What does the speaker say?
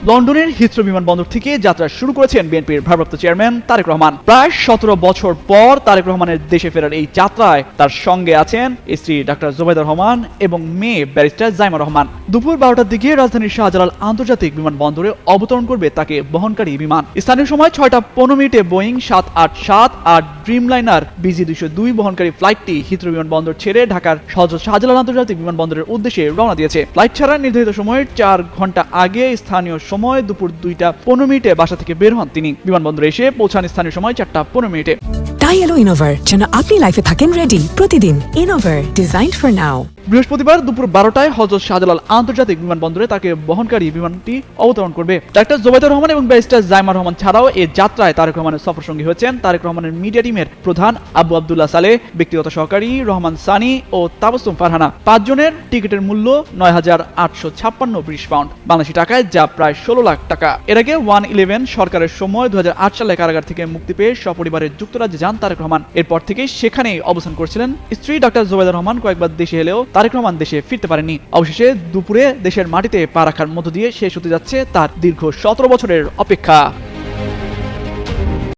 লন্ডনের হিথ্রো বিমানবন্দর থেকে যাত্রা শুরু করেছেন বিএনপির ভারপ্রাপ্ত চেয়ারম্যান তারেক রহমান। প্রায় 17 বছর পর তারেক রহমানের দেশে ফেরার এই যাত্রায় তার সঙ্গে আছেন স্ত্রী ডাক্তার জোবাইদা রহমান এবং মেয়ে ব্যারিস্টার জাইমা রহমান। দুপুর 12টার দিকে রাজধানীর শাহজালাল আন্তর্জাতিক বিমানবন্দরে অবতরণ করবে তাকে বহনকারী বিমান। স্থানীয় সময় 6:15 বোয়িং 787 আর ড্রিমলাইনার BG-202 বহনকারী ফ্লাইটটি হিথ্রো বিমানবন্দর ছেড়ে ঢাকার শাহজালাল আন্তর্জাতিক বিমানবন্দরের উদ্দেশ্যে রওনা দিয়েছে। ফ্লাইট ছাড়ার নির্ধারিত সময়ের 4 ঘন্টা আগে স্থানীয় সময় দুপুর 2:15 বাসা থেকে বের হন তিনি। বিমানবন্দরে এসে পৌঁছান স্থানীয় সময় 4:15। তাই এলো ইনোভার, যেন আপনি লাইফে থাকেন রেডি প্রতিদিন। Innova, designed for now. বৃহস্পতিবার দুপুর 12টায় হযরত শাহজালাল আন্তর্জাতিক বিমানবন্দরে তাকে বহনকারী বিমানটি অবতরণ করবে। ডাক্তার জোবাইদা রহমান এবং ব্যারিস্টার জাইমা রহমান ছাড়াও এই যাত্রায় তারেক রহমানের সফরসঙ্গী হয়েছেন তারেক রহমানের মিডিয়া টিমের প্রধান আবু আব্দুল্লাহ সালেহ, ব্যক্তিগত সহকারী রহমান সানি ও তাবাসসুম ফারহানা। 5 জনের টিকিটের মূল্য 9,856 ব্রিটিশ পাউন্ড, বাংলাদেশি টাকায় যা প্রায় 16 লাখ টাকা। এর আগে 111 সরকারের সময় 2008 সালে কারাগার থেকে মুক্তি পেয়ে সপরিবারে যুক্তরাজ্যে যান তারেক রহমান। এরপর থেকেই সেখানেই অবস্থান করছিলেন। স্ত্রী ডাক্তার জোবাইদা রহমান কয়েকবার দেশে এলেও তারেক রহমান দেশে ফিরতে পারেননি। অবশেষে দুপুরে দেশের মাটিতে পা রাখার মধ্য দিয়ে শেষ হতে যাচ্ছে তার দীর্ঘ 17 বছরের অপেক্ষা।